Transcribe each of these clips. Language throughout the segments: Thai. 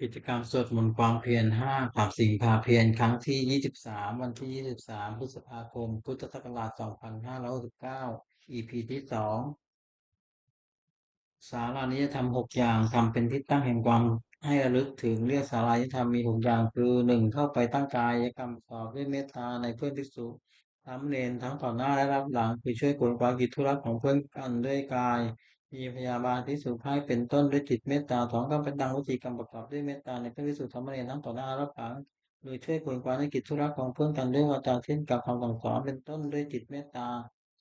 กิจกรรมสวดมนต์ความเพียร5ผาสิงพาเพียรครั้งที่23วันที่23พฤษภาคมพุทธศักราช2569 EP ที่2ศาลานิยธรรม6อย่างทำเป็นที่ตั้งแห่งความให้ระลึกถึงเรียกศาลานิยธรรมมี6อย่างคือ1เข้าไปตั้งกายกรรมประกอบด้วยเมตตาในเพื่อนภิกษุสามเณรทั้งต่อหน้าและรับหลังคือช่วยขวนขวายกิจธุระของเพื่อนกันด้วยกายมีพยาบาลภิกษุให้เป็นต้นด้วยจิตเมตตา2ก็เป็นดังวจีกรรมประกอบด้วยเมตตาในเพื่อนภิกษุสามเณรทั้งต่อหน้าและรับหลังหรือช่วยขวนขวายในกิจธุระของเพื่อนกันด้วยวาจาเช่นกับคำสั่งสอนเป็นต้นด้วยจิตเมตตา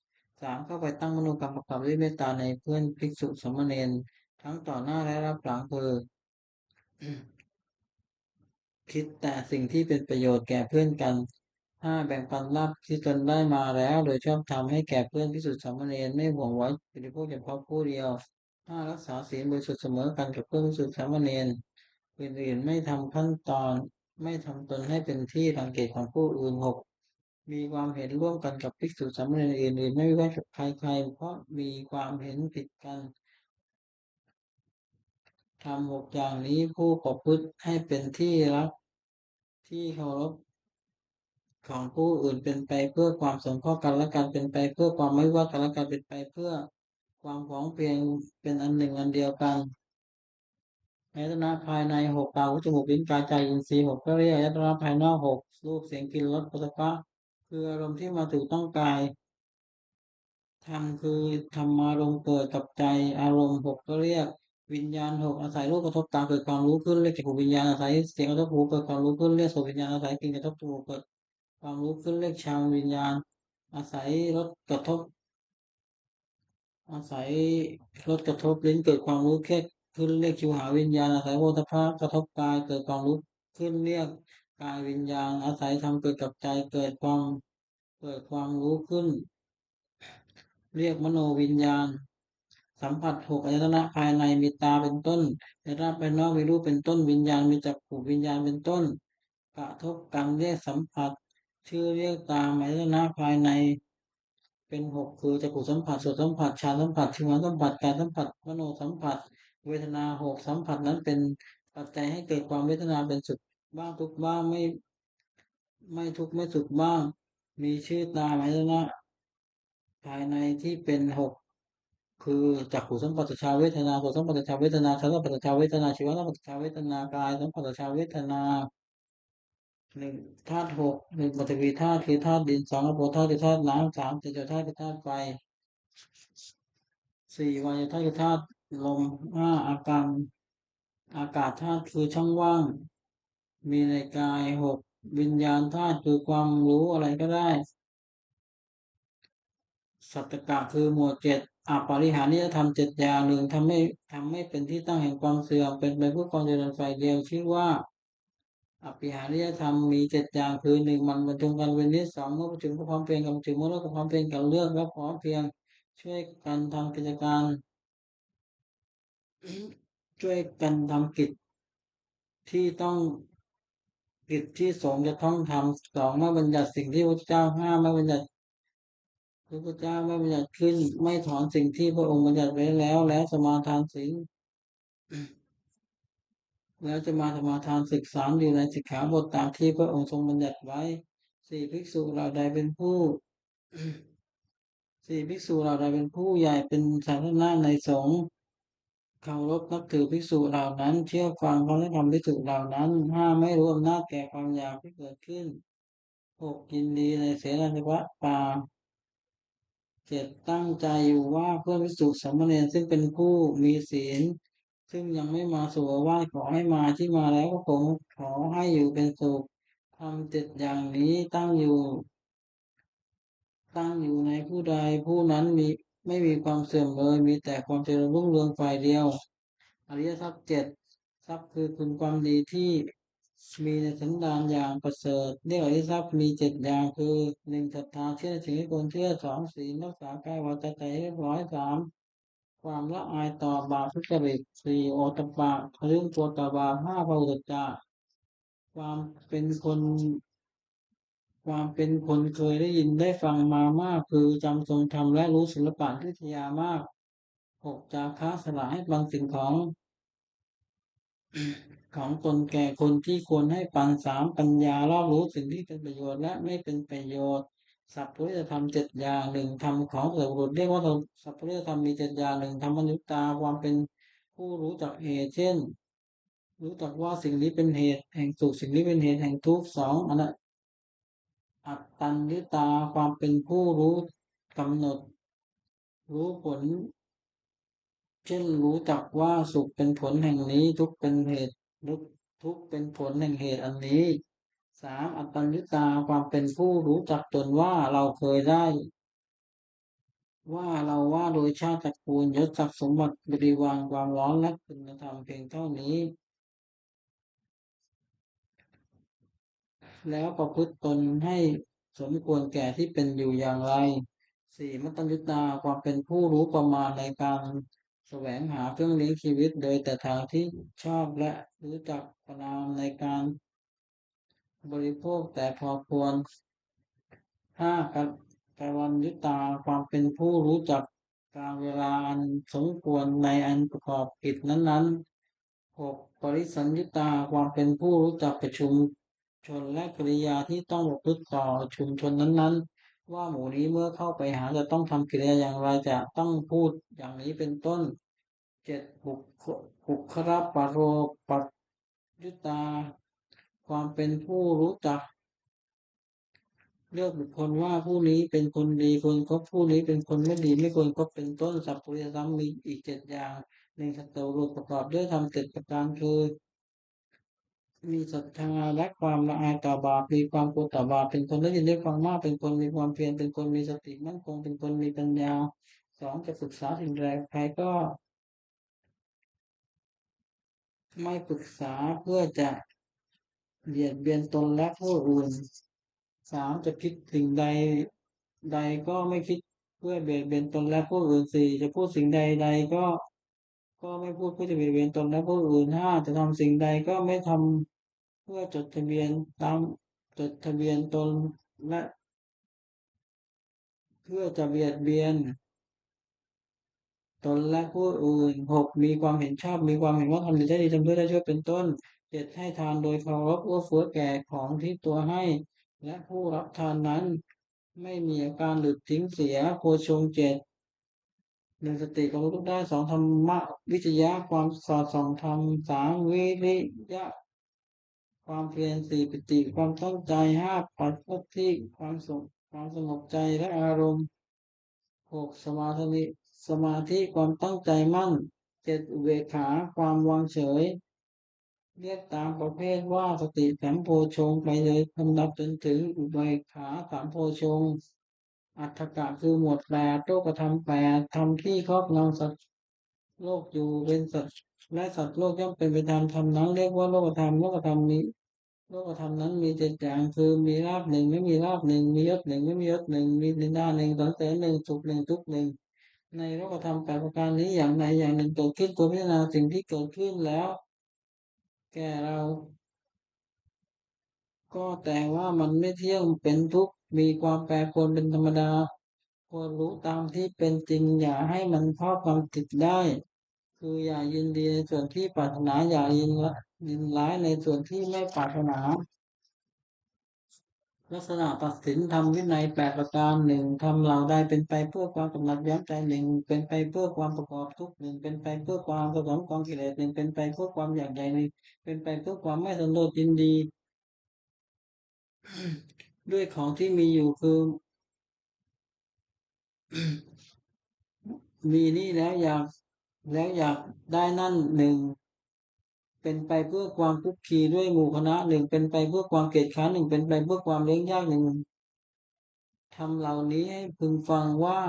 3เข้าไปตั้งมโนกรรมประกอบด้วยเมตตาในเพื่อนภิกษุสามเณรทั้งต่อหน้าและรับหลังคือคิดแต่สิ่งที่เป็นประโยชน์แก่เพื่อนกันแบ่งปันลาภที่ตนได้มาแล้วโดยชอบทำให้แก่เพื่อนภิกษุสามเณรไม่หวงไว้บริโภคเฉพาะผู้เดียวรักษาศีลบริสุทธิ์เสมอกันกับเพื่อนภิกษุสามเณรอื่นๆไม่ทำขั้นตอนไม่ทำตนให้เป็นที่รังเกียจของผู้อื่น6มีความเห็นร่วมกันกับภิกษุสามเณรอื่นๆไม่วิวาทกับใครๆเพราะมีความเห็นผิดกันทำ6อย่างนี้ผู้ประพฤติให้เป็นที่รักที่เคารพของผู้อื่นเป็นไปเพื่อความสงเคราะห์กันและกันเป็นไปเพื่อความไม่ว่ากันและกันเป็นไปเพื่อความพร้อมเพรียงเป็นอันหนึ่งอันเดียวกันอายตนะภายใน6ตาหูจมูกลิ้นกายใจอินทรีย์6ก็เรียกอายตนะภายนอก6รูปเสียงกลิ่นรสโผฏฐัพพะคืออารมณ์ที่มาถูกต้องกาย ธรรมคือธรรมารมณ์เกิดกับใจอารมณ์6ก็เรียกวิญญาณ6อาศัยรูปกระทบตาเกิดความรู้ขึ้นเรียกจักขุวิญญาณอาศัยเสียงกระทบหูเกิดความรู้ขึ้นเรียกโสตวิญญาณอาศัยกลิ่นกระทบจมูกเกิดความรู้ขึ้นเรียกฌานวิญญาณอาศัยรสกระทบอาศัยรสกระทบลิ้นเกิดความรู้แค่ขึ้นเรียกชิวหาวิญญาณอาศัยโผฏฐัพพะกระทบกายเกิดความรู้ขึ้นเรียกกายวิญญาณอาศัยธรรมเกิดกับใจเกิดความรู้ขึ้นเรียกมโนวิญญาณ สัมผัส6อายตนะภายในมีตาเป็นต้นอายตนะภายนอกมีรูปเป็นต้นวิญญาณมีจักขุวิญญาณเป็นต้นกระทบกันเรียกสัมผัสชื่อเรียกตามอายตนะภายในเป็น6คือจักขุสัมผัสโสตสัมผัสฌานสัมผัสชิวหาสัมผัสกายสัมผัสมโนสัมผัสเวทนา6สัมผัสนั้นเป็นปัจจัยให้เกิดความเวทนาเป็นสุขบ้างทุกข์บ้างไม่ทุกข์ไม่สุขบ้างมีชื่อตามอายตนะภายในที่เป็น6 คือจักขุสัมปัสสชาเวทนาโสตสัมปัสสชาเวทนาชาสัมปัสสชาเวทนาชีวสัมปัสสชาเวทนากายสัมปัสสชาเวทนา1ธาตุ61ปฐวีธาตุคือธาตุดิน2อโปธาตุคือธาตุน้ำ3เตโชธาตุคือธาตุไฟ4วายธาตุคือธาตุลม5อากาศธาตุคือช่องว่างมีในกาย6วิญญาณธาตุคือความรู้อะไรก็ได้สัตตกะคือหมวด7ปาริหานิยธรรม7 อย่างหนึ่งทำให้เป็นที่ตั้งแห่งความเสื่อมเป็นไปเพื่อความเจริญฝ่ายเดียวชื่อว่าอภิหานิยธรรมมี7 อย่างคือ1มันบรรจงกันเป็นนิส2เมื่อประชุมก็พร้อมเพรียงกันประชุมเมื่อเลิกก็พร้อมเพรียงกันเลือกและพร้อมเพรียงช่วยกันทำกิจการช่วยกันทำที่ต้องกิจที่สงฆ์จะต้องทำ2ไม่บัญญัติสิ่งที่พระเจ้าห้ามไม่บัญญัติพระพุทธเจ้าไม่บัญญัติขึ้นไม่ถอนสิ่งที่พระองค์บัญญัติไว้แล้วสมาทานศีล แล้วจะมาสมาทานศึกษาอยู่ในสิกขาบทตามที่พระองค์ทรงบัญญัติไว้สี่ภิกษุเหล่าใดเป็นผู้สี่ภิกษุเหล่าใดเป็นผู้ใหญ่เป็นสาธารณะในสงฆ์เคารพนับถือภิกษุเหล่านั้นเชื่อฟังคำแนะนำภิกษุเหล่านั้นไม่รู้อำนาจแก่ความอยากที่เกิดขึ้นยินดีในเสนาธิปะป่าตั้งใจอยู่ว่าเพื่อนภิกษุสามเณรซึ่งเป็นผู้มีศีลซึ่งยังไม่มาสู่อาวาสขอให้มาที่มาแล้วก็ผมขอให้อยู่เป็นสุขทำ7 อย่างนี้ตั้งอยู่ในผู้ใดผู้นั้นไม่มีความเสื่อมเลยมีแต่ความเจริญรุ่งเรืองฝ่ายเดียวอริยทรัพย์7ทรัพย์คือคุณความดีที่มีในสันดานอย่างประเสริฐเรียกอริยทรัพย์มี7 อย่างคือ1ศรัทธาเชื่อในสิ่งที่ควรเชื่อ2ศีลรักษากายวาจาใจให้เรียบร้อย3ความละอายต่อบาปทุจริต4โอตตัปปะเรื่องตัวต่อบาป5พหุตัจจะความเป็นคนความเป็นคนเคยได้ยินได้ฟังมามากคือจำทรงธรรมและรู้ศิลปะวิทยามาก 6จาคะสละให้บางสิ่งของของตนแก่คนที่ควรให้ปัน3ปัญญารอบรู้สิ่งที่เป็นประโยชน์และไม่เป็นประโยชน์สัพพุริสธรรม7 อย่างธรรมของสัตว์บุรุษเรียกว่าสัพพุริสธรรมมี7 อย่างธรรมอนุตตาความเป็นผู้รู้จักเหตุเช่นรู้จักว่าสิ่งนี้เป็นเหตุแห่งสุขสิ่งนี้เป็นเหตุแห่งทุกข์2อัตตัญญุตาความเป็นผู้รู้กำหนดรู้ผล เช่นรู้จักว่าสุขเป็นผลแห่งนี้ทุกข์เป็นเหตุทุกข์เป็นผลแห่งเหตุอันนี้อัตตัญญุตาความเป็นผู้รู้จักตนว่าเราเคยได้ว่าโดยชาติตระกูลยศศักดิ์สมบัติบริวารความร้อนและคุณธรรมเพียงเท่านี้แล้วประพฤติตนให้สมควรแก่ที่เป็นอยู่อย่างไรมัตตัญญุตาความเป็นผู้รู้ประมาณในการแสวงหาเครื่องเลี้ยงชีวิตโดยแต่ทางที่ชอบและรู้จักประมาณในการบริโภคแต่พอควรกวันยุตาความเป็นผู้รู้จักการเวลาอันสมควรในอันประกอบกิจนั้นๆปริสัญญุตาความเป็นผู้รู้จักประชุมชนและกริยาที่ต้องประพฤติต่อชุมชนนั้นๆว่าหมู่นี้เมื่อเข้าไปหาจะต้องทำกิริยาอย่างไรจะต้องพูดอย่างนี้เป็นต้นบุคลปโรปัจยุตาความเป็นผู้รู้จัก เลือกบุคคลว่าผู้นี้เป็นคนดีควรคบผู้นี้เป็นคนไม่ดีไม่ควรคบเป็นต้นสัพพุริสธรรมมีอีก7 อย่างสัตว์รูปประกอบด้วยธรรม7 ประการคือมีศรัทธาและความละอายต่อบาปมีความกลัวต่อบาปเป็นคนได้ยินได้ฟังมากเป็นคนมีความเพียรเป็นคนมีสติมั่นคงเป็นคนมีปัญญาจะศึกษาสิ่งใดใครก็ไม่ปรึกษาเพื่อจะเบียดเบียนตนและผู้อื่นจะคิดสิ่งใดก็ไม่คิดเพื่อเบียดเบียนตนและผู้อื่นจะพูดสิ่งใดก็ไม่พูดเพื่อจะเบียดเบียนตนและผู้อื่นจะทำสิ่งใดก็ไม่ทำเพื่อจดทะเบียนตามจดทะเบียนตนและเพื่อจะเบียดเบียนตนและผู้อื่นมีความเห็นชอบมีความเห็นว่าทำดีได้ดีทำด้วยได้ช่วยเป็นต้นให้ทานโดยเคารพเอื้อเฟื้อแก่ของที่ตัวให้และผู้รับทานนั้นไม่มีอาการหลุดทิ้งเสียโพชงสติความรู้ได้ธรรมะวิจยะความสอดส่องธรรมวิริยะความเพียรปิติความตั้งใจปัจจุบันความสงบใจและอารมณ์สมาธิความตั้งใจมั่นอุเบกขาความวางเฉยเรียกตามประเภทว่าสติสัมโพชงไปเลยลำดับจนถึงอุเบกขาสัมโพชงอัตถกะคือหมวด8โลกธรรมธรรมที่ครอบงำสัตว์โลกอยู่เป็นสัตว์และสัตว์โลกย่อมเป็นไปตามธรรมนั้นเรียกว่าโลกธรรมโลกธรรมนั้นมี7 อย่างคือมีลาภหนึ่งไม่มีลาภหนึ่งมียศหนึ่งไม่มียศหนึ่งมีนินทาหนึ่งสรรเสริญหนึ่งสุขหนึ่งทุกข์หนึ่งในโลกธรรม8 ประการนี้อย่างใดอย่างหนึ่งเกิดขึ้นตัวพิจารณาสิ่งที่เกิดขึ้นแล้วแก่เราก็แต่ว่ามันไม่เที่ยงเป็นทุกข์มีความแปรปรวนเป็นธรรมดาควรรู้ตามที่เป็นจริงอย่าให้มันครอบงำจิตได้คืออย่ายินดีในส่วนที่ปรารถนาอย่ายินร้ายในส่วนที่ไม่ปรารถนาลักษณะตัดสินธรรมวินัย8 ประการทำเหล่าใดเป็นไปเพื่อความกำหนัดย้อมใจเป็นไปเพื่อความประกอบทุกข์เป็นไปเพื่อความสะสมกองกิเลสเป็นไปเพื่อความอยากใหญ่เป็นไปเพื่อความไม่สันโดษยินดีด้วยของที่มีอยู่คือ มีนี่แล้วอยากได้นั่นเป็นไปเพื่อความคุกคีด้วยหมู่คณะเป็นไปเพื่อความเกียจคร้านเป็นไปเพื่อความเลี้ยงยากทำเหล่านี้ให้พึงฟังว่า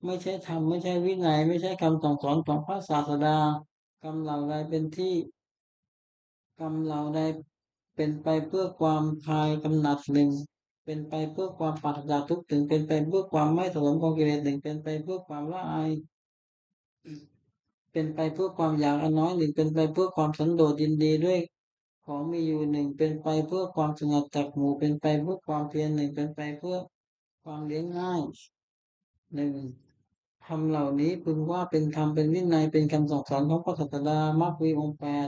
ไม่ใช่ธรรมไม่ใช่วินัยไม่ใช่คำสั่งสอนของพระศาสดากรรมเหล่าใดเป็นที่กรรมเหล่าใดเป็นไปเพื่อความคลายกำหนัดเป็นไปเพื่อความปราศจากทุกข์เป็นไปเพื่อความไม่สะสมของกิเลสเป็นไปเพื่อความละอาย เป็นไปเพื่อความอยากอันน้อยเป็นไปเพื่อความสันโดษยินดีด้วยของมีอยู่เป็นไปเพื่อความสงัดจากหมู่เป็นไปเพื่อความเพียรเป็นไปเพื่อความเลี้ยงง่ายหนึ่ง ธรรมเหล่านี้พึงว่าเป็นธรรมเป็นวินัยเป็นคำสั่งสอนของพระศาสดามรรคมีองค์แปด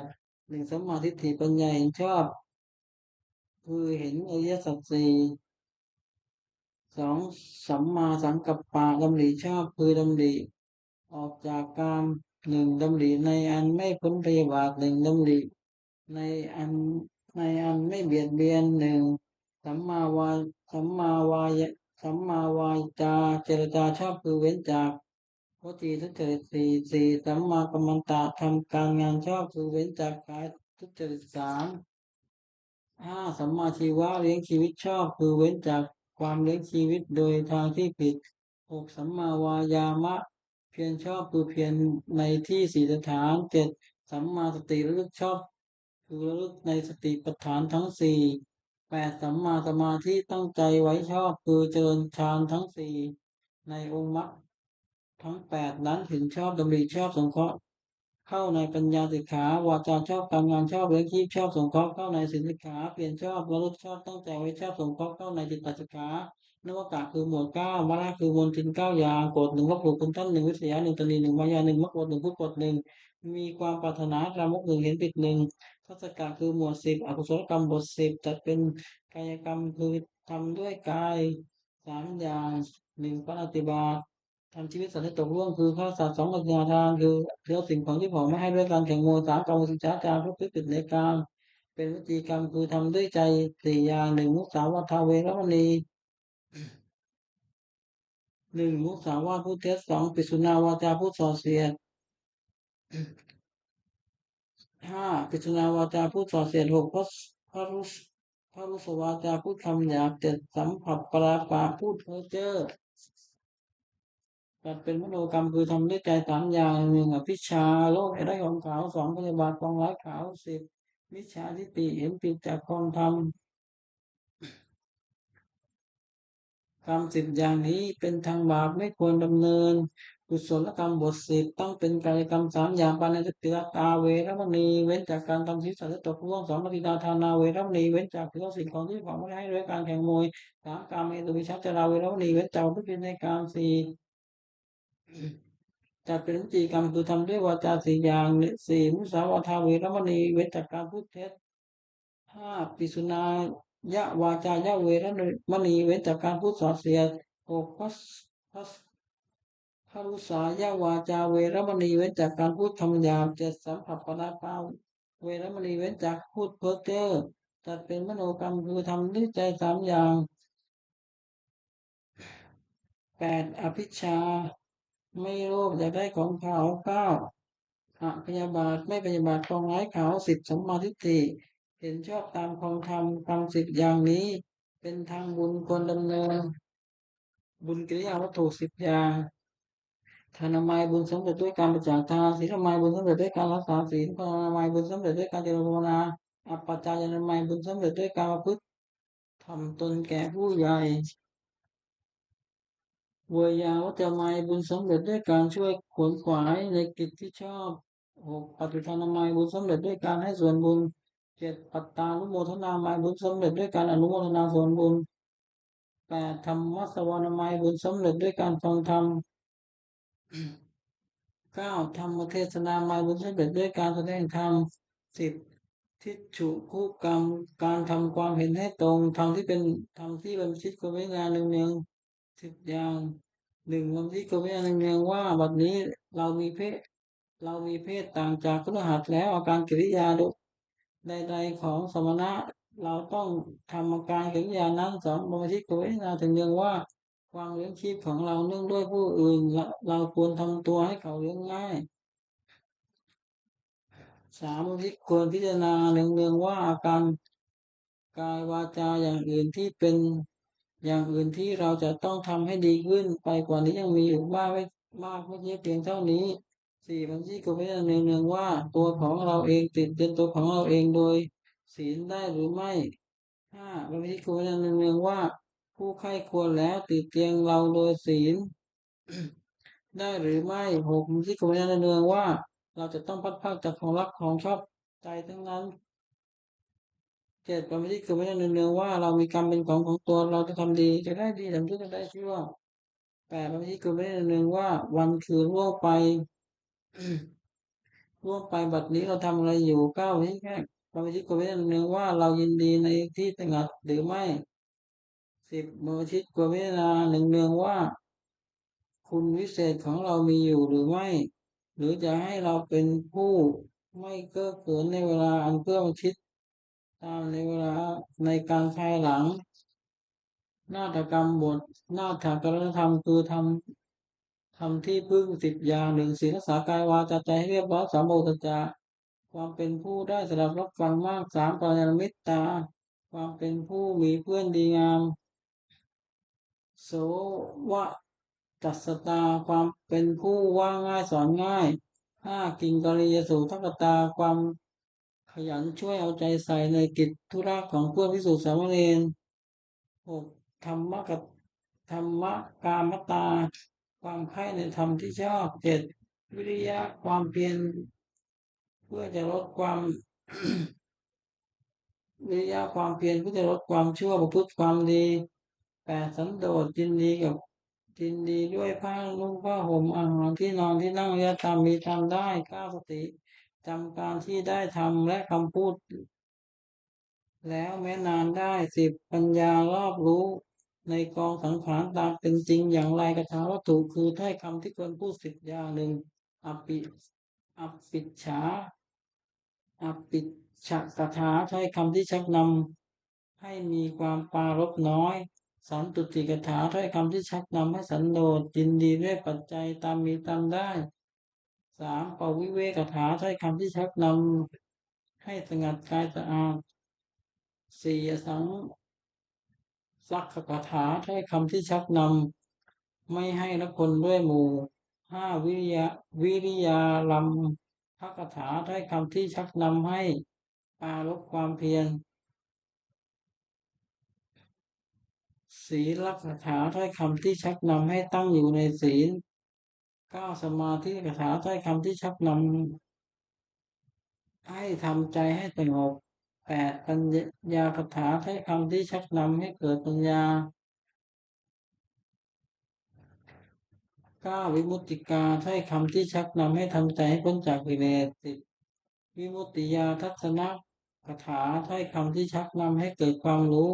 หนึ่งสัมมาทิฏฐิปัญญาเห็นชอบคือเห็นอริยสัจสี่สองสัมมาสังกัปปะดำริชอบคือดำริออกจากกามหนึ่งดำริในอันไม่พ้นพยาบาทหนึ่งดำริในอันในอันไม่เบียดเบียนหนึ่งสัมมาวาสัมมาวายสัมมาวาจาเจรจาชอบคือเว้นจากวจีทุจริตสี่สัมมากัมมันตะทำการงานชอบคือเว้นจากกายทุจริตสามสัมมาชีวะเลี้ยงชีวิตชอบคือเว้นจากความเลี้ยงชีวิตโดยทางที่ผิดสัมมาวายามะเพียรชอบคือเพียรในที่สี่สถานสัมมาสติระลึกชอบคือระลึกในสติปัฏฐานทั้งสี่สัมมาสมาธิตั้งใจไว้ชอบคือเจริญฌานทั้งสี่ในองค์มรรคทั้งนั้นถึงชอบดำริชอบสงเคราะห์เข้าในปัญญาสิกขาวาจาชอบการงานชอบเลี้ยงชีพชอบสงเคราะห์เข้าในศีลสิกขาเปลี่ยนชอบระลึกชอบตั้งใจไว้ชอบสงเคราะห์เข้าในจิตตสิกขานวากะคือหมวดเก้ามรรคคือมนทินเก้าอย่างโกรธหนึ่งลบหลู่คุณท่านหนึ่งวิทยาหนึ่งตนีหนึ่งมายาหนึ่งมรรคหนึ่งพุทธกฎหนึ่งมีความปรารถนาลามกหนึ่งเห็นผิดหนึ่งทัศกะคือหมวดสิบอกุศลกรรมบทสิบจัดเป็นกายกรรมคือทำด้วยกายสามอย่างหนึ่งปฏิบัติ ทำชีวิตสัตว์ให้ตกล่วงคือฆ่าสัตว์สองกัญญาทานคือเลี้ยวสิ่งของที่ผมไม่ให้ด้วยการแข่งโมสามกรรมสิจาจารพวกพฤติในกรรมเป็นวิจีกรรมคือทำด้วยใจสี่อย่างหนึ่งมุสาวาทาเวรมณีหนึ่งมุสาวาทผู้เท็จสองปิสุนาวาจาผู้ส่อเสียดปิสุนาวาจาผู้ส่อเสียดหกพระรุสพระรุสวาจาผู้คำหยาบเจ็ดสัมผัสปราปาพูดเพ้อเจ้อ จัดเป็นมโนกรรมคือทำด้วยใจสามอย่างหนึ่งอภิชฌาโลกให้ได้ของขาวสองพยาบาทกองร้ายขาวสิบมิจฉาทิฏฐิเห็นผิดจากกองธรรมกรรมสิบอย่างนี้เป็นทางบาปไม่ควรดำเนินกุศลกรรมบทสิบต้องเป็นกายกรรมสามอย่างปานาติติตาเวรมณีเว้นจากการทำศีลสัตว์ตกล่วงสองปฏิดาทานาเวรมณีเว้นจากถือสิ่งของที่ของไม่ได้ให้ด้วยการแข่งมวยสามกามเมตุวิชัจจาราเวรมณีเว้นจากทุกข์ในกามสี่ จัดเป็นวจีกรรมคือทำด้วยวาจาสี่อย่างสี่มุสาวาทาเวรมณีเว้นจากการพูดเท็จปิสุนายะวาจายะเวรมณีเว้นจากการพูดส่อเสียดพัสพรุษายะวาจาเวรมณีเว้นจากการพูดคำหยาบเจ็ดสัมผัสปราปาเวรมณีเว้นจากพูดเพ้อเจ้อจัดเป็นมโนกรรมคือทำด้วยใจสามอย่างอภิชฌาไม่โลภอยากได้ของเขาเก้า พยาบาทไม่พยาบาทคองร้ายเขาสิบสัมมาทิฏฐิเห็นชอบตามคองธรรมทำสิบอย่างนี้เป็นทางบุญควรดำเนินบุญกิริยาวัตถุสิบอย่างทานามัยบุญสำเร็จด้วยการประจากทานศีลนามัยบุญสำเร็จด้วยการรักษาศีลภาวนามัยบุญสำเร็จด้วยการเจริญภาวนาอัปปจายนามัยบุญสำเร็จด้วยการประพฤติทำตนแก่ผู้ใหญ่เวยาวัจจะไมยบุญสำเร็จด้วยการช่วยขวนขวายในกิจที่ชอบปฏิทานามัยบุญสำเร็จด้วยการให้ส่วนบุญเจ็ดปัตตานุโมทนามัยบุญสำเร็จด้วยการอนุโมทนาส่วนบุญธรรมสวนามัยบุญสำเร็จด้วยการฟังธรรมธรรมเทศนามัยบุญสำเร็จด้วยการแสดงธรรมสิบทิฏฐุคู่กรรมการทำความเห็นให้ตรงทำที่เป็นทำที่เป็นชิดกุศลงานหนึ่งสิบอย่างหนึ่งวันที่กุศลงานหนึ่งว่าบัดนี้เรามีเพศเรามีเพศต่างจากคฤหัสถ์แล้วอาการกิริยาใดๆของสมณะเราต้องทำอาการกิริยานั้นสองบรมชิตกุศลงานถึงเรื่องว่าความเลี้ยงชีพของเราเนื่องด้วยผู้อื่นเราควรทำตัวให้เขาเลี้ยงง่าย สามที่ควรพิจารณาเนืองๆว่าอาการกายวาจาอย่างอื่นที่เป็นอย่างอื่นที่เราจะต้องทำให้ดีขึ้นไปกว่านี้ยังมีอยู่มากไม่ใช่เพียงเท่านี้สี่มันที่ควรพิจารณาเนืองๆว่าตัวของเราเองติดเป็นตัวของเราเองโดยศีลได้หรือไม่มันที่ควรพิจารณาเนืองๆว่าผู้ใคร่ควรแล้วติดเตียงเราโดยศีล ได้หรือไม่หกที่กรมยานเนืองว่าเราจะต้องพัดพรากจากของรักของชอบใจทั้งนั้นเจ็ดความที่กรมยานเนืองว่าเรามีกรรมเป็นของตัวเราจะทำดีจะได้ดีทำชั่วจะได้ชั่ว 8ประชิดกเวทหนึ่งว่าวันคือล่วงไปล่วงไปบัดนี้เราทำอะไรอยู่9ประชิดกเวทหนึ่งว่าเรายินดีในที่สงัดหรือไม่10ประชิดกเวทนาหนึ่งเนืองว่าคุณวิเศษของเรามีอยู่หรือไม่หรือจะให้เราเป็นผู้ไม่เก้อเขินในเวลาอันเพื่อประชิดตามในเวลาในการภายหลัง นาฏกรรมบทนาฏกรธรรมคือทำที่พึ่ง10 อย่างหนึ่งศีลรักษากายวาจาใจให้เรียบร้อย2โมทจาความเป็นผู้ได้สดับรับฟังมาก3กัลยาณมิตรตาความเป็นผู้มีเพื่อนดีงามโสวจัสตาความเป็นผู้ว่าง่ายสอนง่ายกิงกริยสูทักตาความขยันช่วยเอาใจใส่ในกิจธุระของเพื่อนพิสุทธิสามเณร 6ธรรมะกับธรรมะกามตาความใคร่ในธรรมที่ชอบ7วิริยะความเพียรเพื่อจะลดความวิริยะความเพียรเพื่อจะลดความชั่วประพฤติความดี8สันโดษยินดีด้วยผ้านุ่งผ้าห่มอาหารที่นอนที่นั่งและทำมีทำได้9สติจำการที่ได้ทำและคำพูดแล้วแม้นานได้10ปัญญารอบรู้ในกองสังขารตามเป็นจริงอย่างไรกถาวัตถุคือถ้อยคำที่ควรพูด10 อย่างหนึ่งอปิอปิชฌาอปิชฌกถาถ้อยคำที่ชักนำให้มีความปรารภน้อยสันตุติกถาถ้อยคำที่ชักนำให้สันโดษยินดีด้วยปัจจัยตามมีตามได้3ปวิเวกถาถ้อยคำที่ชักนำให้สงัดกายสะอาด4สักขะถาถ้อยคำที่ชักนำไม่ให้ละคนด้วยหมู่5วิริยาลัมภกถาถ้อยคำที่ชักนำให้ปรารภความเพียรศีลคถาถ้อยคำที่ชักนำให้ตั้งอยู่ในศีล9สมาธิคถาถ้อยคำที่ชักนำให้ทำใจให้สงบ8ปัญญาคถาถ้อยคำที่ชักนำให้เกิดปัญญา วิมุตติกาถ้อยคำที่ชักนำให้ทำใจให้พ้นจากกิเลส10วิมุตติญาทัศนคถาถ้อยคำที่ชักนำให้เกิดความรู้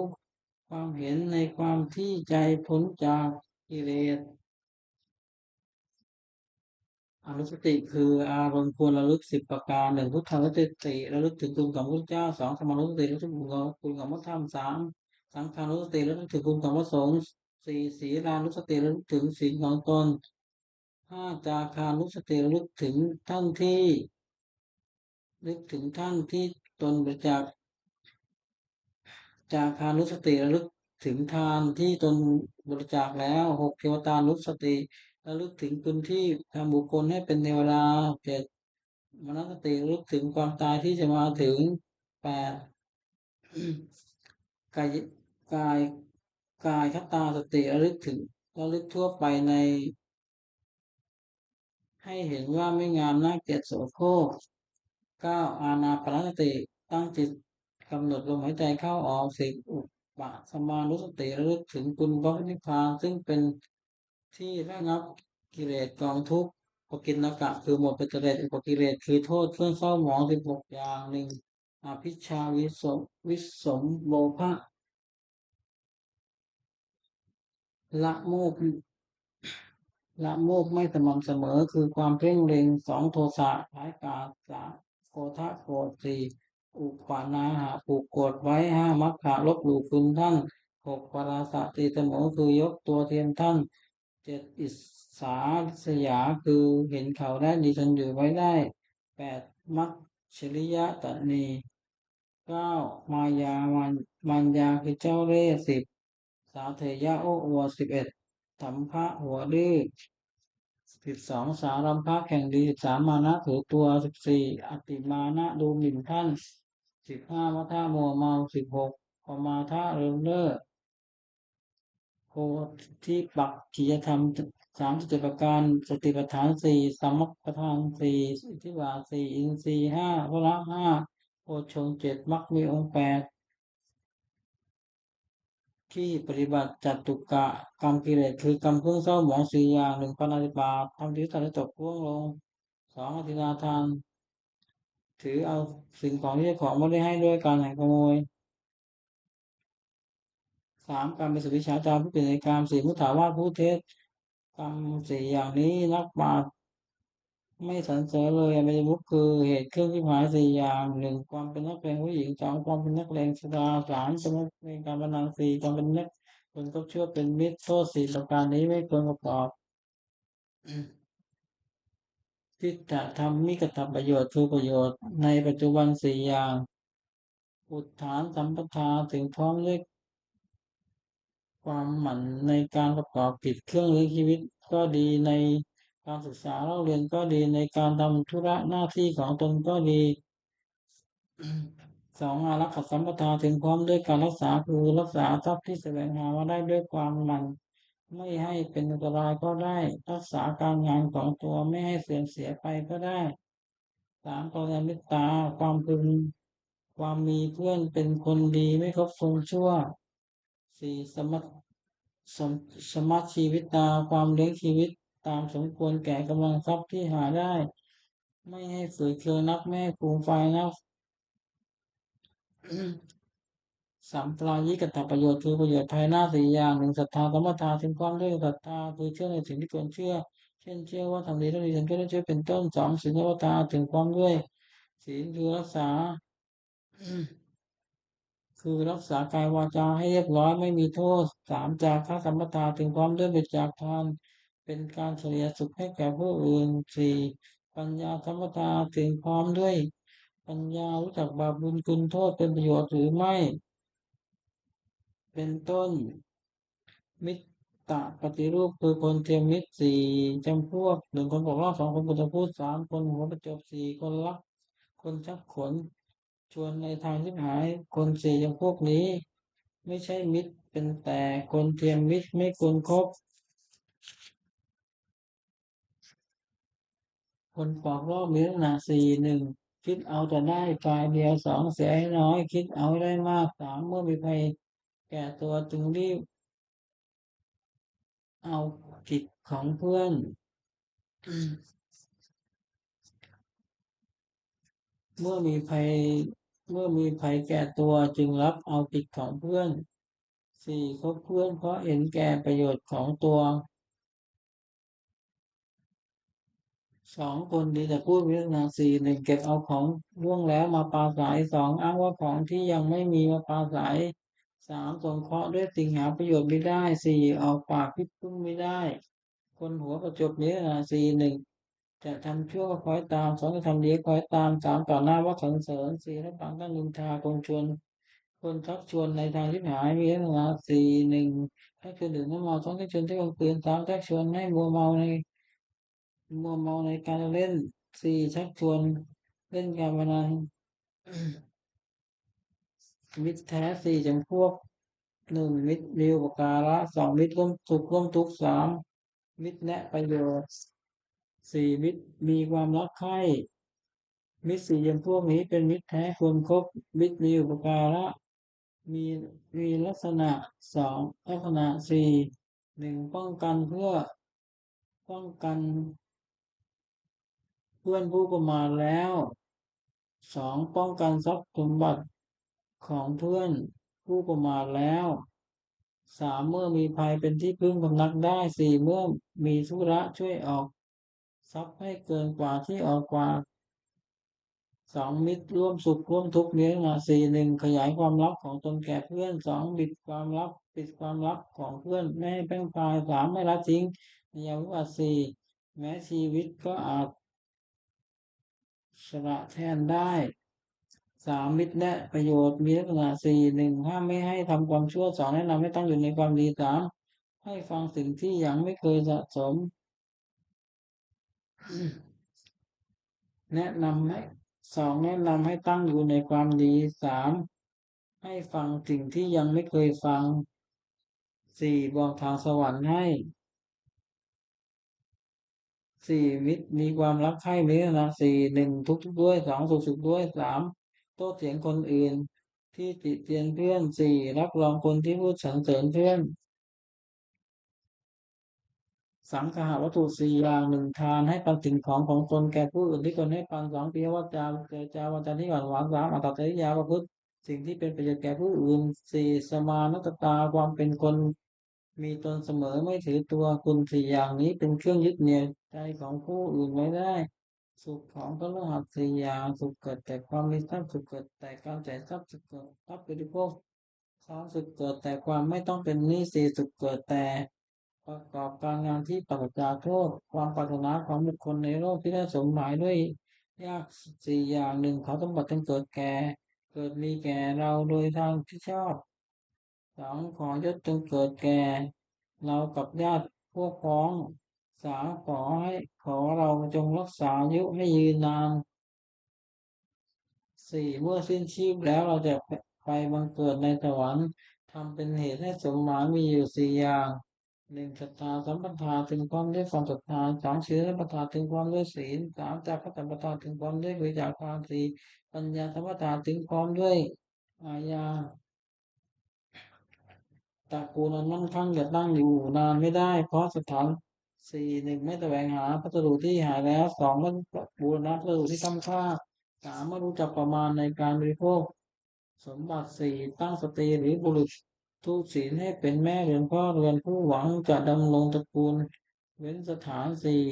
ความเห็นในความที่ใจพ้นจากกิเลสอนุสติคืออารมณ์ควรระลึก10 ประการ1พุทธันุสติระลึกถึงคุณของพระเจ้า2ธรรมานุสติระลึกถึงคุณของพระธรรม3สังฆานุสติระลึกถึงคุณของพระสงฆ์4ศีลานุสติระลึกถึงศีลของตนจาคานุสติระลึกถึงท่านที่ตนบริจาคจาคานุสติระลึกถึงทานที่ตนบริจาคแล้ว6เทวตานุสติระลึกถึงคุณที่ทำบุคคลให้เป็นเทวดา7มนสติระลึกถึงความตายที่จะมาถึง8กายกายกายคตาสติระลึกทั่วไปในให้เห็นว่าไม่งามน่าเกลียดโสโครกอานาปานสติตั้งจิตกำหนดลมหายใจเข้าออก10อุปสมานุสติระลึกถึงคุณพระนิพพานซึ่งเป็นที่ระงับกิเลสกองทุกข์ปกิณกะคือหมดปัจเจกอุปกิเลสคือโทษเครื่องเศร้าหมอง16 อย่างหนึ่งอภิชฌาวิสมโมภะละโมบ ละโมบไม่สม่ำเสมอคือความเพ่งเล็ง2โทสะร้ายกาจ3โกฏะโกรธ4อุปาณาหะผูกโกรธไว้5มัคคะลบหลู่คุณท่าน6ปราศาตีเสมอคือยกตัวเทียมท่าน7อิสสาริษยาคือเห็นเขาได้ดีจนอยู่ไว้ได้8มัคชริยะตนี9มายามันยาคือเจ้าเล่ห์10สาเทยะโอ้อวด11สัมภะหัวดื้อ12สารัมภะแข่งดี13มานะถือตัว14อติมานะดูหมิ่นท่าน15มัทธะมัวเมา16ปมาทะเริงเร่อโพธิปักขิยธรรม37ประการสติปัฏฐาน4สัมมัปปทาน4อิทธิบาท4อินทรีย์5พละ5โพชฌงค์7มรรคมีองค์8 ที่ปฏิบัติจัตตุกะกรรมกิเลสคือกรรมเครื่องเศร้าหมองสี่อย่างหนึ่งปาณาติบาตทำที่สัตว์ให้ตกล่วงลงสองอธินาทานถือเอาสิ่งของที่เจ้าของไม่ได้ให้ด้วยการแห่งขโมยสามการเป็นสุวิชฌาจารผู้เปลี่ยนในกามสี่มุสาวาทผู้เท็จกรรมสี่อย่างนี้นักปราชญ์ไม่สรรเสริญเลยอบายมุขคือเหตุเครื่องที่หมายสี่อย่างหนึ่งความเป็นนักเลงผู้หญิงสองความเป็นนักเลงสุราสามเป็นนักเลงการพนันสี่ความเป็นนักคนก็ชั่วเป็นมิตรโทษสี่ประการนี้ไม่ควรประกอบทิฏฐธรรมมิกตประโยชน์คือประโยชน์ในปัจจุบันสี่อย่างอุทธานสัมปทาถึงพร้อมด้วยความหมั่นในการประกอบกิจเครื่องเลี้ยงชีวิตก็ดีในการศึกษาเล่าเรียนก็ดีในการทำธุระหน้าที่ของตนก็ดี สองอารักขสัมปทาถึงพร้อมด้วยการรักษาคือรักษาทรัพย์ที่แสวงหามาได้ด้วยความหมั่นไม่ให้เป็นอันตรายก็ได้รักษาการงานของตัวไม่ให้เสื่อมเสียไปก็ได้สามกัลยาณมิตราความพึงความมีเพื่อนเป็นคนดีไม่คบคนชั่วสี่สมสมัชชีวิตตาความเลี้ยงชีวิตตามสมควรแก่กำลังทรัพย์ที่หาได้ไม่ให้ฝืดเคืองนักไม่ให้ฟูมไฟายนัก สัมปรายิกตประโยชน์คือประโยชน์ภายหน้าสี่อย่างหนึ่งศรัทธาสัมปทาถึงความด้วยศรัทธาคือเชื่อในสิ่งที่ควรเชื่อเช่นเชื่อว่าทำดีต้องดีทำชั่วต้องชั่วเป็นต้นสองศีลสัมปทาถึงความด้วยศีลคือรักษาคือรักษากายวาจาให้เรียบร้อยไม่มีโทษสามจาคะสัมปทาถึงความด้วยบริจาคทานเป็นการเฉลี่ยสุขให้แก่ผู้อื่นสี่ปัญญาสัมปทาถึงพร้อมด้วยปัญญารู้จักบาปบุญคุณโทษเป็นประโยชน์หรือไม่เป็นต้น มิตรตะปฏิรูปคือคนเทียมมิตรสี่จำพวกหนึ่งคนบอกเล่าสองคนปุถะพูดสามคนหัวประจบสี่คนลักคนชักขนชวนในทางที่หายคนสี่จำพวกนี้ไม่ใช่มิตรเป็นแต่คนเทียมมิตรไม่ควรคบคนปอกลอกมีลักษณะสี่หนึ่งคิดเอาแต่ได้ฝ่ายเดียวสองเสียให้น้อยคิดเอาให้ได้มากสามเมื่อมีภัยแก่ตัวจึงรีบเอาผิดของเพื่อน เมื่อมีภัยเมื่อมีภัยแก่ตัวจึงรับเอาผิดของเพื่อนสี่คบเพื่อนเพราะเห็นแก่ประโยชน์ของตัวสองคนดีแต่พูดเรื่องนาสี่หนึ่งเก็บเอาของล่วงแล้วมาปราศัยสองอ้างว่าของที่ยังไม่มีมาปราศัยสามสงเคราะห์ด้วยสิ่งหาประโยชน์ไม่ได้สี่ออกปากพิพึ่งไม่ได้คนหัวประจบนี้นาสี่หนึ่งจะทำชั่วก็คอยตามสองจะทำดีก็คอยตามสามต่อหน้าว่าสรรเสริญสี่และฟังตั้งนินทาคงชวน คนชักชวนในทางที่หายมีลักษณะสี่หนึ่งชักชวนดื่มน้ำเมาสองชักชวนเที่ยวกลางคืนสามชักชวนให้มัวเมาในการเล่นสี่ชักชวนเล่นการพนันมิตรแท้สี่จำพวกหนึ่งมิตรมีอุปการะสองมิตรร่วมสุขร่วมทุกข์สามมิตรแนะประโยชน์สี่มิตรมีความรักใคร่มิตรสี่จำพวกนี้เป็นมิตรแท้ควรคบมิตรมีอุปการะ มีมีลักษณะสองลักษณะสี่หนึ่งป้องกันเพื่อป้องกันเพื่อนผู้ประมาทแล้วสองป้องกันทรัพย์สมบัติของเพื่อนผู้ประมาทแล้วสามเมื่อมีภัยเป็นที่พึ่งพำนักได้สี่เมื่อมีธุระช่วยออกทรัพย์ให้เกินกว่าที่ออกกว่า สองมิตรร่วมสุขร่วมทุกข์เลี้ยงมาสี่หนึ่งขยายความลับของตนแก่เพื่อนสองปิดความลับของเพื่อนไม่ให้แพร่งพรายสามไม่ละทิ้งในยามวิบัติสี่แม้ชีวิตก็อาจสละแทนได้สามมิตรและประโยชน์มีลักษณะสี่หนึ่งห้ามไม่ให้ทำความชั่วสองแนะนำให้ตั้งอยู่ในความดีสามให้ฟังสิ่งที่ยังไม่เคยสะสมแนะนำให้สองแนะนำให้ตั้งอยู่ในความดีสามให้ฟังสิ่งที่ยังไม่เคยฟังสี่บอกทางสวรรค์ให้สี่มิตรมีความรักใคร่มีนะสี่หนึ่งทุกข์ด้วยสองสุขด้วยสามโต้เถียงคนอื่น ที่ติเตียนเพื่อนสี่รับรองคนที่พูดสรรเสริญเพื่อนสังขาวัตถุสี่อย่างหนึ่งทานให้ปันสิ่งของของตนแก่ผู้อื่นที่ตนให้ปันสองปิยวาจาเจรจาวาจาที่หวานหวานสามอัตตจริยาประพฤติสิ่งที่เป็นประโยชน์แก่ผู้อื่นสี่สมานัตตาความเป็นคนมีตนเสมอไม่ถือตัวคุณสี่อย่างนี้เป็นเครื่องยึดเหนี่ยวใจของผู้อื่นไว้ได้สุขของพฤหัสสี่อย่างสุขเกิดแต่ความมีทรัพย์สุขเกิดแต่การจ่ายทรัพย์สุขเกิดทรัพย์บริโภค ความสุขเกิดแต่ความไม่ต้องเป็นหนี้สินสุขเกิดแต่ประกอบการงานที่ปราศจากโทษความปรารถนาของบุคคลในโลกที่ได้สมหมายด้วยยากสี่อย่างหนึ่งเขาสมบัติจึงเกิดแก่เกิดมีแก่เราโดยทางที่ชอบสองขอยศจึงเกิดแก่เรากับญาติพวกพ้องสามขอเราจงรักษาอายุให้ยืนนาน สี่เมื่อสิ้นชีพแล้วเราจะไปบังเกิดในสวรรค์ทำเป็นเหตุให้สมหมายมีอยู่สี่อย่างหนึ่งศรัทธาสัมปทาถึงความด้วยความศรัทธาสองศีลสัมปทาถึงความด้วยศีลสามจาคะสัมปทาถึงความด้วยบริจาคทานสี่ปัญญาสัมปทาถึงความด้วยอาญาตระกูลอันมั่นคงจะตั้งอยู่นานไม่ได้เพราะสถานสี่หนึ่งไม่แสวงหาพัสดุที่หายแล้วสองไม่บูรณะพัสดุที่ล้ำค่าสามไม่รู้จักประมาณในการบริโภค สมบัติสี่ตั้งสตรีหรือบุรุษทุศีลให้เป็นแม่เรือนพ่อเรือนผู้หวังจะดำรงตระกูลเว้นสถานสี่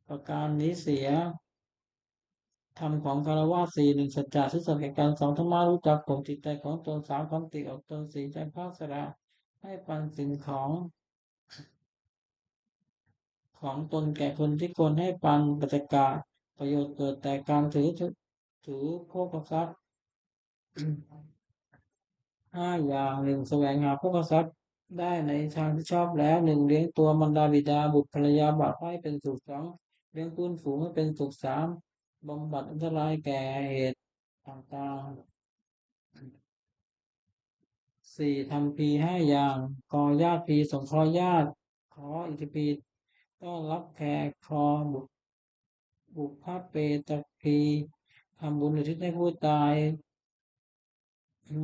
ประการนี้เสียธรรมของคารวะสี่หนึ่งสัจจะที่สัจแห่งการสองธรรมารู้จักผมจิตใจของตนสามความติออกตนสี่ใจภาคสละให้ปันสิ่งของตนแก่คนที่ควรให้ปันปัจจกาประโยชน์เกิดแต่การถือโภคทรัพย์ ห้าอย่างหนึ่งแสวงหาพวกทรัพย์ได้ในทางที่ชอบแล้วหนึ่งเลี้ยงตัวมารดาบิดาบุตรภรรยาบาปให้เป็นสุขสองเลี้ยงพื้นฝูงให้เป็นสุขสามบำบัดอันตรายแก่เหตุต่างๆสี่ทำพีห้าอย่างกอญาติพีสงเคราะห์ญาติขออิทธิพีต้อนรับแขกคอบุพเปตพีทำบุญอุทิศให้ผู้ตาย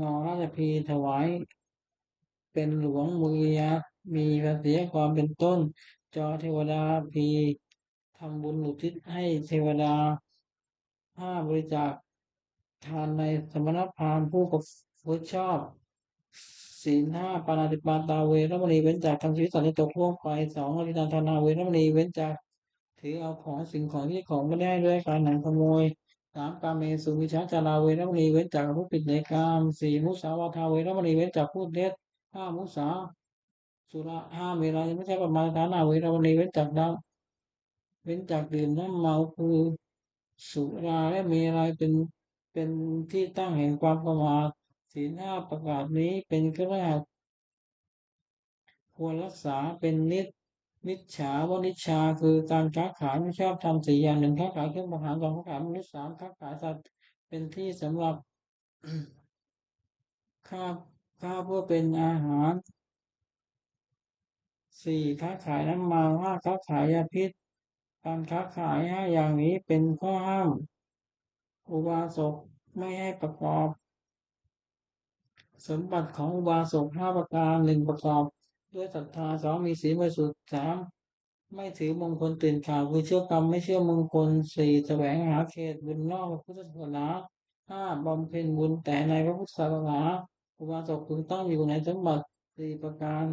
งอราชพีถวาย เป็นหลวงมือยักษ์มีภาษีความเป็นต้นจอเทวดาพีทำบุญอุทิศให้เทวดาห้าบริจาคทานในสมณพราหมณ์ผู้ประพฤติชอบศีลห้าปาณาติปาตาเวรมณีเว้นจากทำชีวิตสัตว์ให้ตกล่วงไปสองอริยทานาเวรมณีเว้นจากถือเอาของสิ่งของที่ของไม่ได้ด้วยการหนังขโมยสามกาเมสุวิชาจาราเวรมณีเว้นจากผู้ผิดในกามสี่มุสาวาทาเวรมณีเว้นจากพูดเท็จห้ามุสา สุราห้ามเวลายังไม่ใช่ประมาณฐานะเวรวันนี้เว้นจากดื่มน้ำเมาคือสุราและมีอะไรเป็นที่ตั้งแห่งความประมาทศีลห้าประกาศนี้เป็นเครื่องหัดควรรักษาเป็นนิจฉาวนิชชาคือการค้าขายไม่ชอบทำสี่อย่างหนึ่งค้าขายเครื่องประหารสองค้าขายมนุษย์สามค้าขายสัตว์เป็นที่สำหรับค่าเพื่อเป็นอาหารสี่ค้าขายน้ำเมาห้าค้าขายยาพิษ การค้าขายห้าอย่างนี้เป็นข้อห้ามอุบาสกไม่ให้ประกอบสมบัติของอุบาสกห้าประการหนึ่งประกอบด้วยศรัทธาสองมีศีลบริสุทธิ์สามไม่ถือมงคลตื่นข่าวคือเชื่อกรรมไม่เชื่อมงคลสี่แสวงหาเขตบุญนอกพระพุทธศาสนาห้าบำเพ็ญบุญแต่ในพระพุทธศาสนาอุบาสกพึงต้องอยู่ในสมบัติสี่ประการ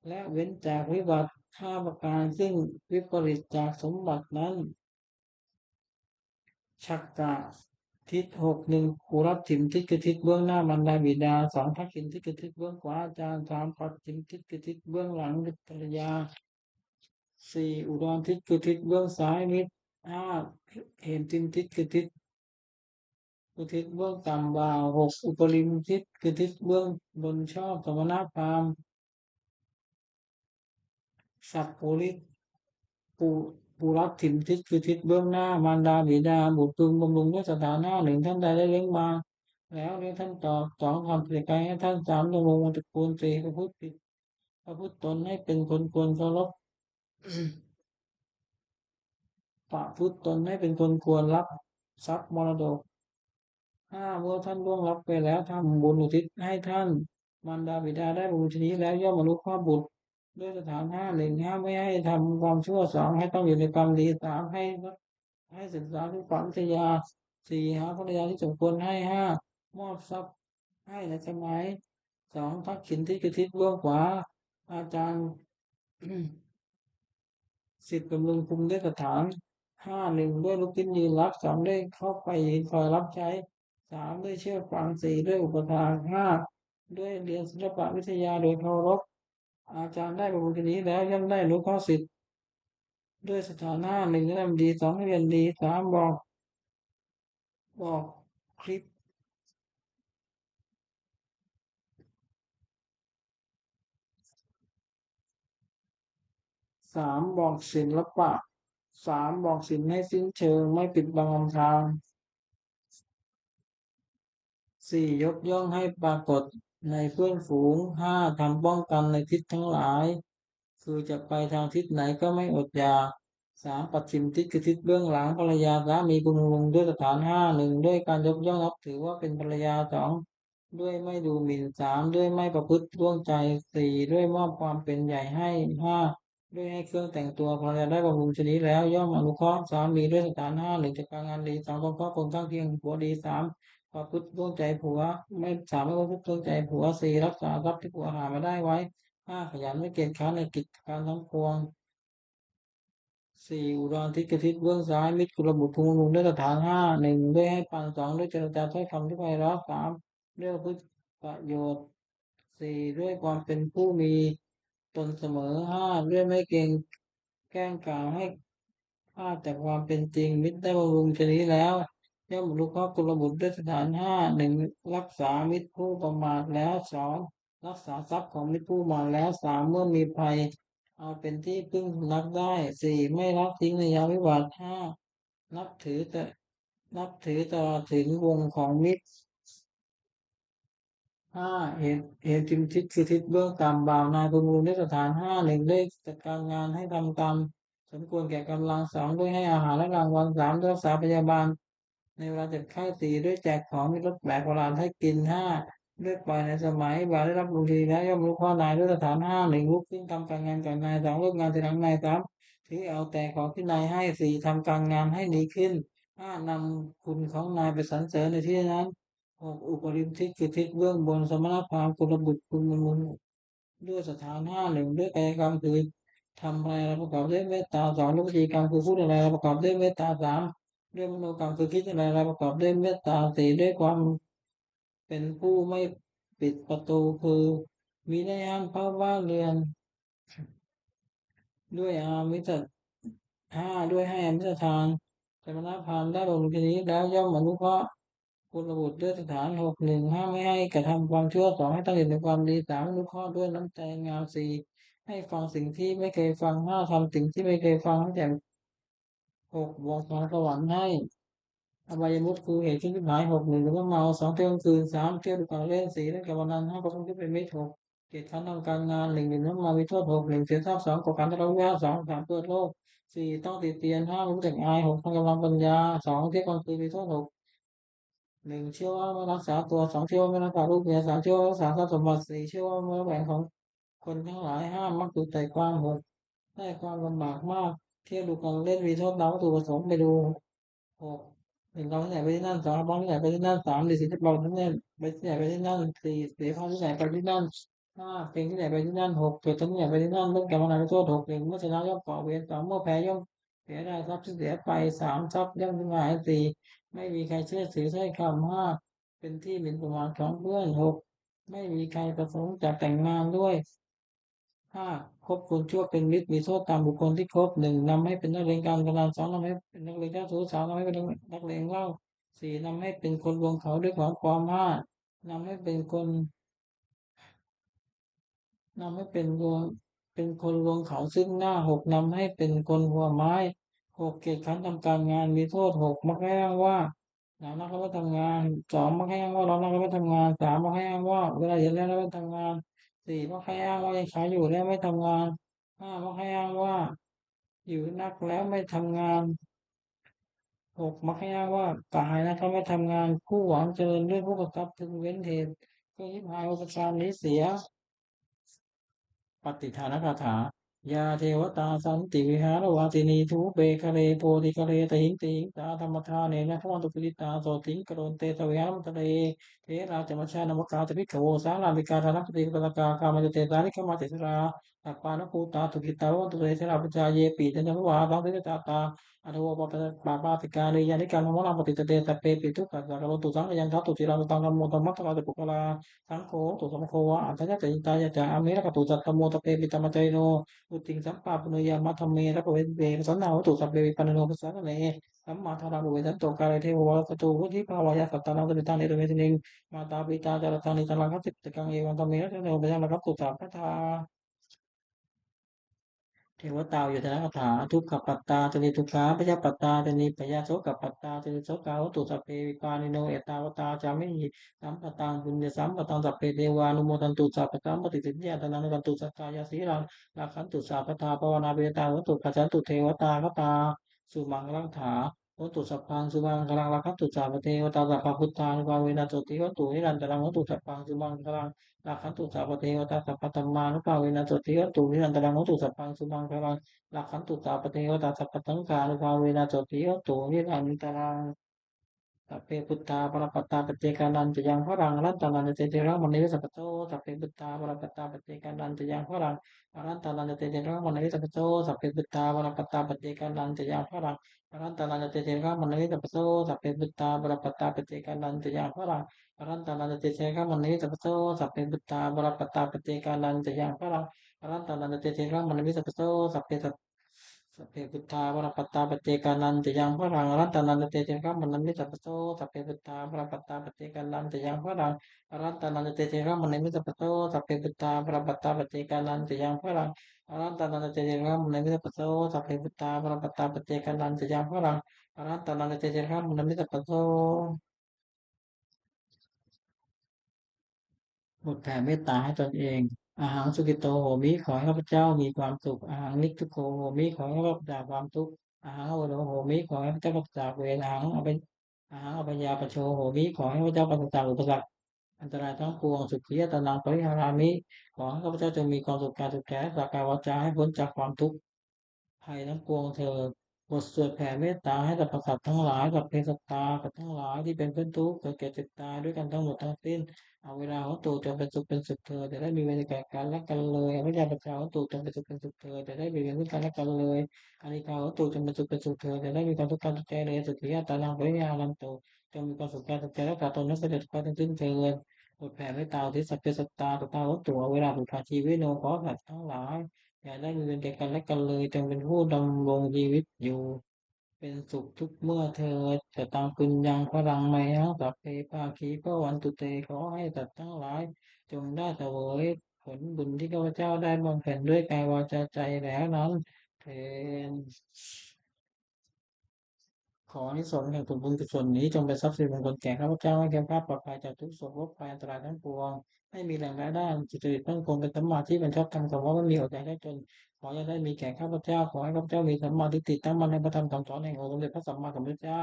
และเว้นจากวิบัติห้าประการซึ่งวิปริตจากสมบัตินั้น ชักกะทิศหกหนึ่งภูรับถิ่มทิศคือทิศเบื้องหน้ามารดาบิดาสองทักษิณทิศคือทิศเบื้องขวาอาจารย์สามปัดถิ่มทิศคือทิศเบื้องหลังภรรยาสี่อุดรทิศคือทิศเบื้องซ้ายมิตรห้าเหมทิมทิศคือทิศเบื้องต่ำบ่าวหกอุปริมทิศคือทิศเบื้องบนชอบสมณพราหมณ์สัพโพลิปูรัตถิ่มทิศคือทิศเบื้องหน้ามารดาบิดาบุตรพึงบำรุงด้วยสถานะหนึ่งท่านใดได้เลี้ยงมาแล้วเลี้ยงท่านตอบสองความเสียใจให้ท่านสามดำรงตระกูลสี่พระพุทธผิดพระพุทธตนให้เป็นคนควรเคารพประพุทธตนให้เป็นคนควรรับทรัพย์มรดก เมื่อท่านล่วงลับไปแล้วทำบุญอุทิศให้ท่านมารดาบิดาได้บุญชนี้แล้วย่อมอนุเคราะห์บุตรด้วยสถานหนึ่งไม่ให้ทำความชั่วสองให้ต้องอยู่ในความดีสามให้ศึกษาทุกความวิทยาสี่หาภรรยาที่สมควรให้มอบทรัพย์ให้ในสมัยสองทักษิณที่กระทิศเบื้องขวาอาจารย์ สิทธิ์บำรุงภูมิด้วยสถานหนึ่งด้วยลุกขึ้นยืนรับสองด้วยเข้าไปยืนคอยรับใช้สามด้วยเชื่อฟังสี่ด้วยอุปทานด้วยเรียนศิลปวิทยาโดยเคารพอาจารย์ได้บรรลุทีนี้แล้วย่อมได้รู้ข้อสิทธิ์ด้วยสถานะหนึ่งเรียนดีสองเรียนดีสามบอกคลิปสามบอกศิลปะสามบอกศิลป์ให้สิ้นเชิงไม่ปิดบังอำพราง สี่ยกย่องให้ปรากฏในเพื่อนฝูงทำป้องกันในทิศทั้งหลายคือจะไปทางทิศไหนก็ไม่อดอยากสามปัจฉิมทิศคือทิศเบื้องหลังภรรยาสามีคุณลุงด้วยสถานหนึ่งด้วยการยกย่องนับถือว่าเป็นภรรยาสองด้วยไม่ดูหมิ่นสามด้วยไม่ประพฤติร่วงใจสี่ด้วยมอบความเป็นใหญ่ให้ห้าด้วยให้เครื่องแต่งตัวภรรยาได้บำรุงชนิดแล้วย่อมอนุเคราะห์สามีด้วยสถานหนึ่งจากการงานดีสองสงเคราะห์คนข้างเคียงผัวดีสาม ประพฤติร่วมใจผัวไม่สามารถประพฤติร่วมใจผัวสี่รักษาทรัพย์ที่ผัวหามาได้ไว้ขยันไม่เกียจคร้านในกิจการทั้งปวงสี่อุดรทิศกทิศเบื้องซ้ายมิตรกุลบุตรภูมิลุงด้วยสถานหนึ่งด้วยให้ปานสองด้วยเจรจาถ้อยคำที่ไพเราะสามด้วยประพฤติประโยชน์สี่ด้วยความเป็นผู้มีตนเสมอด้วยไม่เกรงแกล้งกล่าวให้พลาดจากความเป็นจริงมิตรได้บำรุงชนี้แล้วย่อมบรรลุข้อกุลบุตรด้วยสถานหนึ่งรักษามิตรผู้ประมาทแล้วสองรักษาทรัพย์ของมิตรผู้ประมาทแล้วสามเมื่อมีภัยเอาเป็นที่พึ่งนักได้สี่ไม่ละทิ้งในยามวิบัตินับถือแต่นับถือตลอดถึงวงของมิตร เหตุจิมทิศคือทิศเบื้องต่ำบ่าวนายประมูลได้สถานหนึ่งได้จัดการงานให้ทำตามสมควรแก่กำลังสองด้วยให้อาหารและรางวัลสามด้วยรักษาพยาบาลในเวลาเจ็บไข้สี่ด้วยแจกของมีรถแปลกประหลาดให้กินด้วยปล่อยในสมัยบ่ายได้รับบุญทีแล้วย่อมรู้ข้อนายด้วยสถานหนึ่งลุกขึ้นทำการงานก่อนนายสองเลิกงานทีหลังนายสามถือเอาแต่ของที่นายให้สี่ทำการงานให้ดีขึ้นนำคุณของนายไปสรรเสริญในที่นั้น อุปริมทิศคือทิศเบื้องบนสมณพราหมณ์กุลบุตรคุณมุนด้วยสถานหนึ่งด้วยกายกรรมคือทำอะไรประกอบด้วยเมตตาสองด้วยวิจีกรรมคือพูดอะไรประกอบด้วยเมตตาสามด้วยมโนกรรมคือคิดอะไรประกอบด้วยเมตตาสี่ด้วยความเป็นผู้ไม่ปิดประตูคือมีได้ห้ามเข้าบ้านเรือนด้วยอามิสด้วยให้อามิสทานสมณพราหมณ์ได้บรรลุทีนี้แล้วย่อมอนุเคราะห์ คุณบุตรด้วยสถานหนึ่งไม่ให้กระทำความชั่วสองให้ตั้งอยู่ในความดีสามอนุเคราะห์ด้วยน้ำใจงามสี่ให้ฟังสิ่งที่ไม่เคยฟังทำสิ่งที่ไม่เคยฟังตั้งแต่บอกสองสวรรค์ให้อบายมุขคือเหตุที่หายหนึ่งหรือว่าเมาสองเที่ยวกลางคืนสามเที่ยวดูการเล่นสี่เล่นการพนันประพฤติเป็นไม่ถูกเกียรติขันธ์ทำการงานหนึ่งน้ำมามีโทษหนึ่งเสียทรัพย์สองก่อการทะเลาะวิวาทสองสามเปิดโลกสี่ต้องติดเตียนรู้จักอายทำกำลังปัญญาสองเที่ยวกลางคืนมีโทษหนึ่งเชื่อว่าไม่รักษาตัวสองเชื่อว่าไม่รักษาลูกเมียสามเชื่อว่ารักษาทรัพย์สมบัติสี่เชื่อว่าเมื่อแหวนของคนทั้งหลายมักถูกใจกว้างได้ความลำบากมากเที่ยวดูการเล่นมีโทษตามวัตถุประสงค์ไปดูหกหนึ่งเราที่ไหนไปที่นั่นสองบ้านที่ไหนไปที่นั่นสามดีสิที่เราที่ไหนไปที่ไหนไปที่นั่นสี่เสียข้าวที่ไหนไปที่นั่นเพลงที่ไหนไปที่นั่นหกเกิดที่ไหนไปที่นั่นเรื่องการพนันไม่โทษหนึ่งเมื่อชนะย่อมก่อเวรสองเมื่อแพ้ย่อมเสียได้ทรัพย์ที่เสียไปสามทรัพย์ย่อมหายสี่ ไม่มีใครเชื่อถือถ้อยคำเป็นที่หมิ่นประมาทของเพื่อนหกไม่มีใครประสงค์จะแต่งงานด้วยคบคนชั่วเป็นมิตรมีโทษตามบุคคลที่คบหนึ่งนำให้เป็นนักเลงการพนันสองนำให้เป็นนักเลงเจ้าชู้สามนำให้เป็นนักเลงเหล้าสี่นำให้เป็นคนลวงเขาด้วยของปลอมนำให้เป็นคน นำให้เป็นคนลวงเขาซึ่งหน้าหกนำให้เป็นคนหัวไม้หกเกียรติขันธ์ทำการงานมีโทษหกมักให้อ้างว่าหนานักแล้วไม่ทำงานสองมักให้อ้างว่าร้อนนักแล้วไม่ทำงานสามมักให้อ้างว่าเวลาเย็นแล้วไม่ทำงานสี่มักให้อ้างว่ายังขายอยู่แล้วไม่ทำงานมักให้อ้างว่าอยู่นักแล้วไม่ทำงาน 6มักให้อ้างว่ากายนะเขาไม่ทำงานผู้หวังเจริญด้วยผู้ประกับพึงเว้นเหตุก็ยิบหายอุปการนี้เสีย ปฏิฐานคาถายาเทวตาสันติวิหารวาสินีทุเบคะเลโพธิคะเลตหิงติงตาธรรมทานเนนะขวันตุปิตาโสติงกโรนเตตวิหารมัตเลเทราจมัชฌานมกาตพิกขโวสารามิกาธารปฏิปตกากามจเตตานิขมาเตสราตัปปานภูตาตุกิตาวันตุเตสราปจาเยปีจันทวาบังเตตาตาอนุวปปาปาติกาเลยานิการมมะลาปฏิตเตตเปปิทุกขัสสะกโรตุสังยันทัตตุจิรังตังธรรมโมธรรมัตตะกาตปุกลา สังโฆตุสังโฆวะอันทยะเจตายะจาอเมระกตุจัตตโมตะเปปิตมะจายโนอุติงสัมปะปุญญามัทธเมระปะเวเวสันนาหุตุสัพเพวิปันโนภะสะคะเนสัมมาทาราภเวสันโตกาลเทวะกตุวุฒิภาวายาสัตตานังตุนิตังเนรเมตินิงมาตาปิตาจารตังนิจังลังคัสสิตกังเอวังธรรมเมระเทโนปะยังลังคัสตุสัพพะทา เทวตาอยู่ในคาถาทุกขปัตตาจนิทุกขาปยปัตตาจนิปยาโสกปัตตาจนิโสกาวัตตุสัพเพวิปานิโนเอตาวตาจามิสัมปตังบุญญสัมปตังสัพเพเทวานุโมทันตุสัพพะตังปฏิสิทธิยาตนังกันตุสักกายสีรังลักขันตุสัพพะทาภาวนาเบตาวัตตุปัจจันตุเทวตาคตาสุมังคลังถาวัตตุสัพพังสุมังคลังลักขันตุสัพพะเทวตาสัพพะพุทธานุภาเวนะโสติวัตตุนิรันตรังวัตตุสัพพังสุมังคลังลักขันตุสัพพะเทวตาสัพพะธัมมานุภาเวนะโสติวัตตุนิรันตรังวัตตุสัพพังสุมังคลัง ลักขันตุตาปฏิโยตัสสะปะทังกานุภาเวนะโสติโยตุนิรันตรัง สัพเพพุทธาปรปัตตาปเจกานันจะยังพรังอรันตานันจะเตเจระมณีสัพพโตสัพเพพุทธาปรปัตตาปเจกานันจะยังพรังอรันตานันจะเตเจระมณีสัพพโตสัพเพพุทธาปรปัตตาปเจกานันจะยังพรังอรันตานันจะเตเจระมณีสัพพโตสัพเพพุทธาปรปัตตาปเจกานันจะยังพรังอรันตานันจะเตเจระมณีสัพพโตสัพเพพุทธาปรปัตตาปเจกานันจะยังพรังอรันตานันจะเตเจระมณีสัพพโตสัพเพสัพเพพุทธาปรปัตตาปเจกานันจะยังพระรังอรัตตานันเตเจระมันนันมิสัพพโตสัพเพพุทธาปรปัตตาปเจกานันจะยังพระรังอรัตตานันเตเจระมันนันมิสัพพโตสัพเพพุทธาปรปัตตาปเจกานันจะยังพระรังอรัตตานันเตเจระมันนันมิสัพพโตสัพเพพุทธาปรปัตตาปเจกานันจะยังพระรังอรัตตานันเตเจระมันนันมิสัพพโต บทแผ่เมตตาให้ตนเองอาหังสุกิโตโหมิขอให้ข้าพเจ้ามีความสุขอาหังนิกทุกโขโหมิขอให้ข้าพเจ้าความทุกข์อาหังอวโรโหมิขอให้ข้าพเจ้าปราศจากเวรอาหังอภิอาหังอภัยยาปโชโหมิขอให้ข้าพเจ้าปราศจากอุปสรรคอันตรายทั้งปวงสุขียตนังปริหารามิขอให้ข้าพเจ้าจงมีความสุขกายสุขใจรักษากายวาจาให้พ้นจากความทุกข์ ภัยทั้งปวงเธอบทสวดแผ่เมตตาให้สรรพสัตว์ทั้งหลายกับเพศสัตตากับทั้งหลายที่เป็นเพื่อนทุกข์เกิดแก่เจ็บตายด้วยกันทั้งหมดทั้งสิ้นเอาเวลาของตู่จงเป็นสุขเป็นสุขเธอจะได้มีเวรแก่กันและกันเลยเอาวิญญาณประชาของตู่จงเป็นสุขเป็นสุขเธอจะได้มีเวรซึ่งกันและกันเลยอานิคาของตู่จงเป็นสุขเป็นสุขเธอจะได้มีความทุกข์กายทุกใจเลยสุขียตานังปริยานันโตจงมีความสุขกายสุขใจรักษาตนและเสด็จไปทั้งสิ้นเถิดบทแผ่เมตตาอุที่สัพเพสัตตาตตาของตู่เอาเวลาผูกขาดชีวิตโนขอสัตว์ทั้งหลาย อย่าได้มีเวรแก่กันและกันเลยจงเป็นผู้ดำรงชีวิตอยู่เป็นสุขทุกเมื่อเธอจะตามคุณยังพลังไมหังสัพเพภาคีพระวันตุเตขอให้สัตว์ทั้งหลายจงได้เสวยผลบุญที่ข้าพเจ้าได้บำเพ็ญด้วยกายวาจาใจแล้วนั้นเถิด ขออานิสงส์แห่งผลบุญกุศลนี้จงเป็นทรัพย์สิริมงคลแก่ข้าพเจ้าให้แก้วคลาดปลอดภัยจากทุกโศกโรคภัยอันตรายทั้งปวงให้มีแหล่งรายได้อันสุจริตมั่นคงเป็นสัมมาที่เป็นชอบธรรมกับว่าไม่มีอดอยากได้จนขออย่าได้มีแก่ข้าพเจ้าขอให้ข้าพเจ้ามีสัมมาทิฏฐิตั้งมั่นในพระธรรมคำสอนแห่งองค์สมเด็จพระสัมมาสัมพุทธเจ้า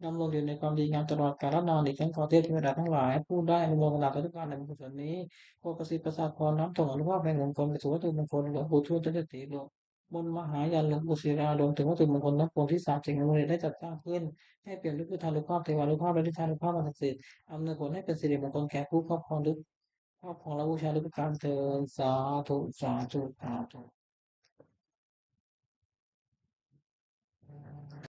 ดำรงอยู่ในความดีงามตลอดกาลนานอีกทั้งขอเทพเทวดาทั้งหลายผู้ได้อนุโมทนาทุกการในบุญกุศลนี้โภกสิทธิประสาทพรน้ำส่งอนุภาพแห่งมงคลไปสู่วัตถุมงคลหลวงปู่ทวดเจ้าติหลวงบนมหายันหลวงปู่ศิลารวมถึงวัตถุมงคลทั้งปวงที่สามสิ่งนี้ได้จัดสร้างขึ้น ให้เปลี่ยนด้วยพุทธานุภาพเทวานุภาพและทิฏฐานุภาพอันศักดิ์สิทธิ์อำนวยผลให้เป็นสิริมงคลแก่ผู้ครอบครองทุกครอบครองและบูชาด้วยประการเถิดสาธุสาธุสาธุ